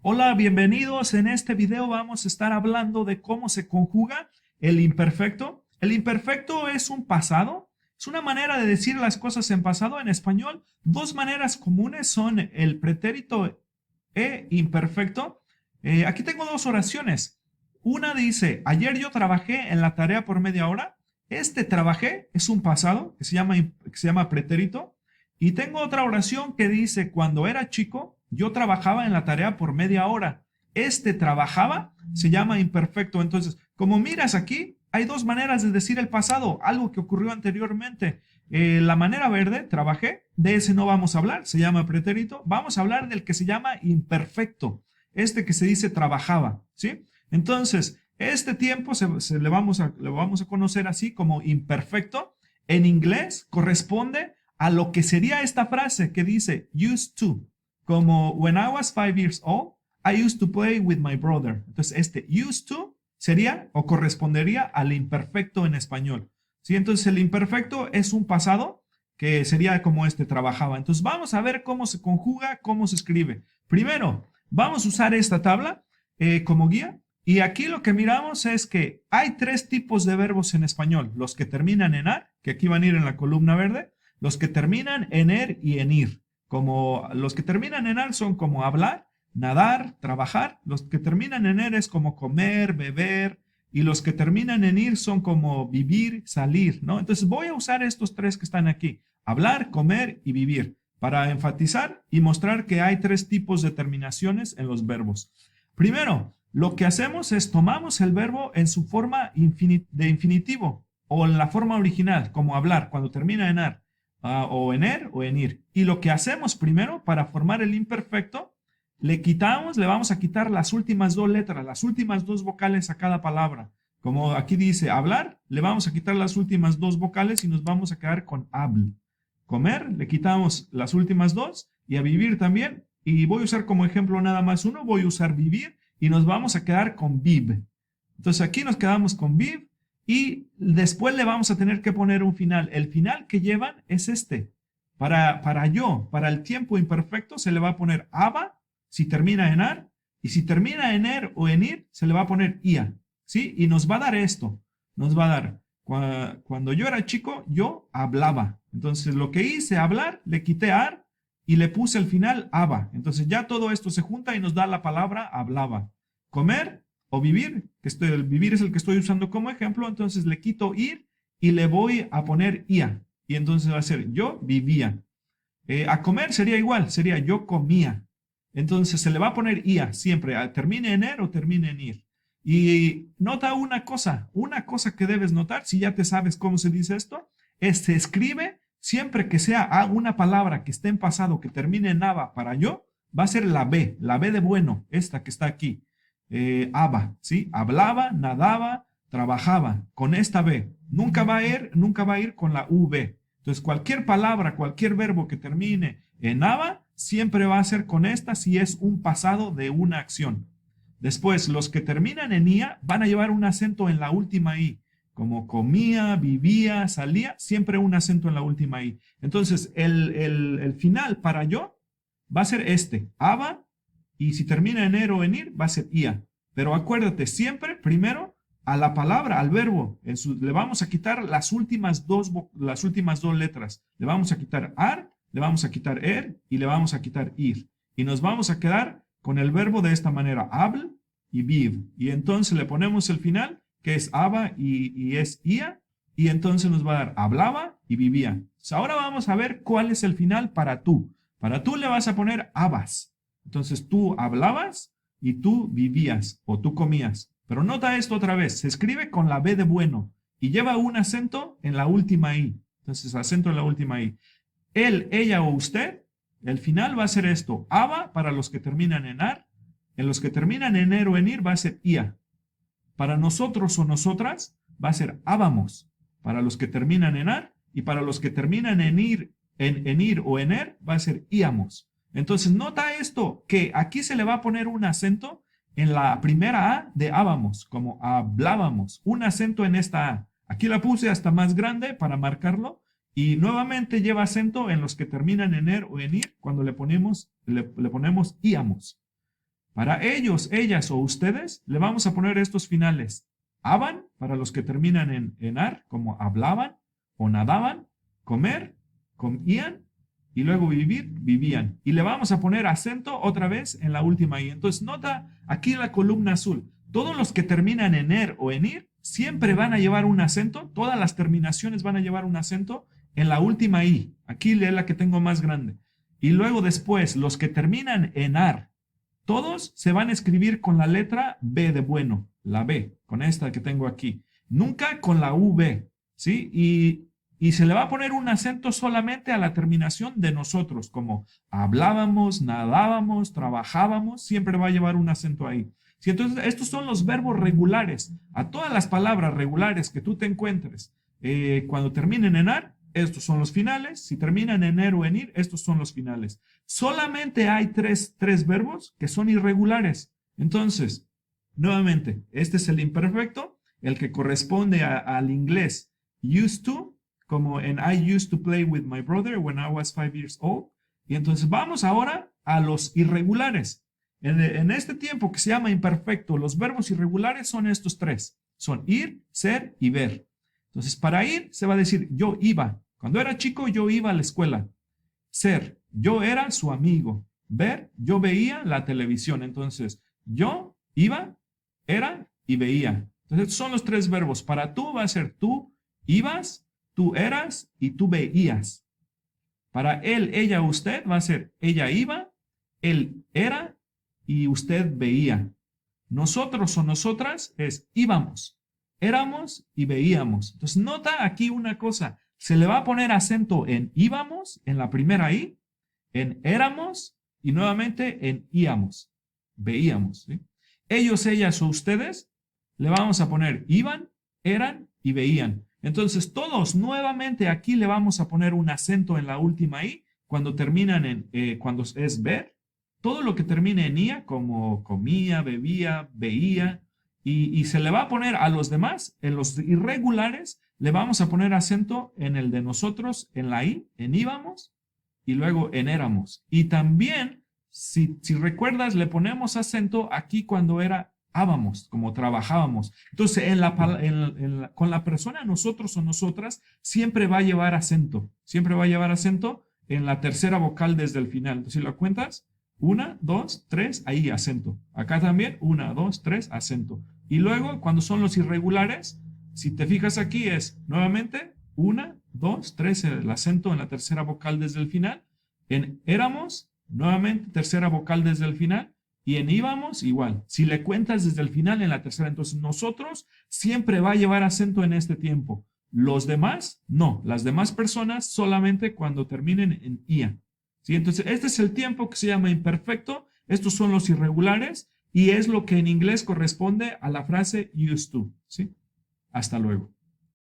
Hola, bienvenidos. En este video vamos a estar hablando de cómo se conjuga el imperfecto. El imperfecto es un pasado, es una manera de decir las cosas en pasado. En español, dos maneras comunes son el pretérito e imperfecto. Aquí tengo dos oraciones. Una dice, ayer yo trabajé en la tarea por media hora. Este trabajé es un pasado que se llama pretérito. Y tengo otra oración que dice, cuando era chico, yo trabajaba en la tarea por media hora. Este trabajaba se llama imperfecto. Entonces, como miras aquí, hay dos maneras de decir el pasado, algo que ocurrió anteriormente. La manera verde, trabajé, de ese no vamos a hablar, se llama pretérito. Vamos a hablar del que se llama imperfecto, este que se dice trabajaba, ¿sí? Entonces, este tiempo le vamos a conocer así como imperfecto. En inglés corresponde a lo que sería esta frase que dice used to, como when I was 5 years old, I used to play with my brother. Entonces, este used to sería o correspondería al imperfecto en español. ¿Sí? Entonces, el imperfecto es un pasado que sería como este trabajaba. Entonces, vamos a ver cómo se conjuga, cómo se escribe. Primero, vamos a usar esta tabla como guía. Y aquí lo que miramos es que hay tres tipos de verbos en español. Los que terminan en ar, que aquí van a ir en la columna verde. Los que terminan en er y en ir. Como los que terminan en ar son como hablar, nadar, trabajar. Los que terminan en er es como comer, beber. Y los que terminan en ir son como vivir, salir, ¿no? Entonces voy a usar estos tres que están aquí. Hablar, comer y vivir. Para enfatizar y mostrar que hay tres tipos de terminaciones en los verbos. Primero, lo que hacemos es tomamos el verbo en su forma de infinitivo o en la forma original, como hablar, cuando termina en ar, o en er o en ir. Y lo que hacemos primero para formar el imperfecto, le vamos a quitar las últimas dos letras, las últimas dos vocales a cada palabra. Como aquí dice hablar, le vamos a quitar las últimas dos vocales y nos vamos a quedar con habl. Comer, le quitamos las últimas dos y a vivir también. Y voy a usar como ejemplo nada más uno, voy a usar vivir y nos vamos a quedar con viv. Entonces aquí nos quedamos con viv y después le vamos a tener que poner un final. El final que llevan es este. Para el tiempo imperfecto se le va a poner aba si termina en ar, y si termina en er o en ir, se le va a poner ia, ¿sí? Y nos va a dar esto. Nos va a dar, cuando yo era chico, yo hablaba. Entonces lo que hice, hablar, le quité ar y le puse al final aba. Entonces ya todo esto se junta y nos da la palabra hablaba. Comer o vivir, el vivir es el que estoy usando como ejemplo, entonces le quito ir y le voy a poner ia. Y entonces va a ser yo vivía. A comer sería igual, sería yo comía. Entonces se le va a poner ia siempre, termine en er o termine en ir. Y nota una cosa que debes notar, si ya te sabes cómo se dice esto, se escribe siempre que sea una palabra que esté en pasado, que termine en aba para yo, va a ser la B de bueno, esta que está aquí. Aba, ¿sí? Hablaba, nadaba, trabajaba, con esta B. Nunca va a ir con la V. Entonces, cualquier palabra, cualquier verbo que termine en aba, siempre va a ser con esta si es un pasado de una acción. Después, los que terminan en ia van a llevar un acento en la última i. Como comía, vivía, salía, siempre un acento en la última i. Entonces, el final para yo va a ser este, aba, y si termina en er o en ir, va a ser ia. Pero acuérdate, siempre primero a la palabra, al verbo, le vamos a quitar las últimas dos letras. Le vamos a quitar ar, le vamos a quitar er y le vamos a quitar ir. Y nos vamos a quedar con el verbo de esta manera, habl y viv. Y entonces le ponemos el final, que es aba y es ia. Y entonces nos va a dar hablaba y vivía. Entonces ahora vamos a ver cuál es el final para tú. Para tú le vas a poner abas. Entonces tú hablabas y tú vivías o tú comías. Pero nota esto otra vez, se escribe con la B de bueno y lleva un acento en la última I. Entonces acento en la última I. Él, ella o usted, el final va a ser esto. Aba para los que terminan en ar, en los que terminan en er o en ir va a ser ia. Para nosotros o nosotras va a ser ábamos. Para los que terminan en ar y para los que terminan en ir o en er va a ser íamos. Entonces nota esto, que aquí se le va a poner un acento en la primera A de ábamos, como hablábamos, un acento en esta A. Aquí la puse hasta más grande para marcarlo y nuevamente lleva acento en los que terminan en er o en ir cuando le ponemos íamos. Para ellos, ellas o ustedes, le vamos a poner estos finales. Haban, para los que terminan en ar, como hablaban o nadaban, comer, comían, y luego vivir, vivían. Y le vamos a poner acento otra vez en la última i. Entonces, nota aquí la columna azul. Todos los que terminan en er o en ir, siempre van a llevar un acento. Todas las terminaciones van a llevar un acento en la última i. Aquí es la que tengo más grande. Y luego después, los que terminan en ar, todos se van a escribir con la letra B de bueno, la B, con esta que tengo aquí. Nunca con la V, ¿sí? Y se le va a poner un acento solamente a la terminación de nosotros, como hablábamos, nadábamos, trabajábamos, siempre va a llevar un acento ahí. ¿Sí? Entonces, estos son los verbos regulares. A todas las palabras regulares que tú te encuentres, cuando terminen en ar, estos son los finales. Si terminan en er o en ir, estos son los finales. Solamente hay tres verbos que son irregulares. Entonces, nuevamente, este es el imperfecto, el que corresponde al inglés used to, como en I used to play with my brother when I was 5 years old. Y entonces vamos ahora a los irregulares. En este tiempo que se llama imperfecto, los verbos irregulares son estos tres. Son ir, ser y ver. Entonces, para ir se va a decir yo iba. Cuando era chico yo iba a la escuela. Ser, yo era su amigo. Ver, yo veía la televisión. Entonces, yo iba, era y veía. Entonces, son los tres verbos. Para tú va a ser tú ibas, tú eras y tú veías. Para él, ella, usted va a ser ella iba, él era y usted veía. Nosotros o nosotras es íbamos, éramos y veíamos. Entonces, nota aquí una cosa. Se le va a poner acento en íbamos, en la primera i, en éramos y nuevamente en íamos, veíamos. ¿Sí? Ellos, ellas o ustedes, le vamos a poner iban, eran y veían. Entonces, todos nuevamente aquí le vamos a poner un acento en la última i, cuando terminan cuando es ver. Todo lo que termine en ia, como comía, bebía, veía, y se le va a poner a los demás, en los irregulares, le vamos a poner acento en el de nosotros, en la i, en íbamos, y luego en éramos. Y también, si recuerdas, le ponemos acento aquí cuando era hábamos, como trabajábamos. Entonces, con la persona nosotros o nosotras, siempre va a llevar acento. Siempre va a llevar acento en la tercera vocal desde el final. Entonces, si lo cuentas, 1, 2, 3, ahí acento. Acá también, 1, 2, 3, acento. Y luego, cuando son los irregulares, si te fijas aquí es, nuevamente, 1, 2, 3, el acento en la tercera vocal desde el final. En éramos, nuevamente, tercera vocal desde el final. Y en íbamos, igual. Si le cuentas desde el final en la tercera, entonces nosotros siempre va a llevar acento en este tiempo. Los demás, no. Las demás personas solamente cuando terminen en ia. ¿Sí? Entonces, este es el tiempo que se llama imperfecto. Estos son los irregulares y es lo que en inglés corresponde a la frase used to. ¿Sí? Hasta luego.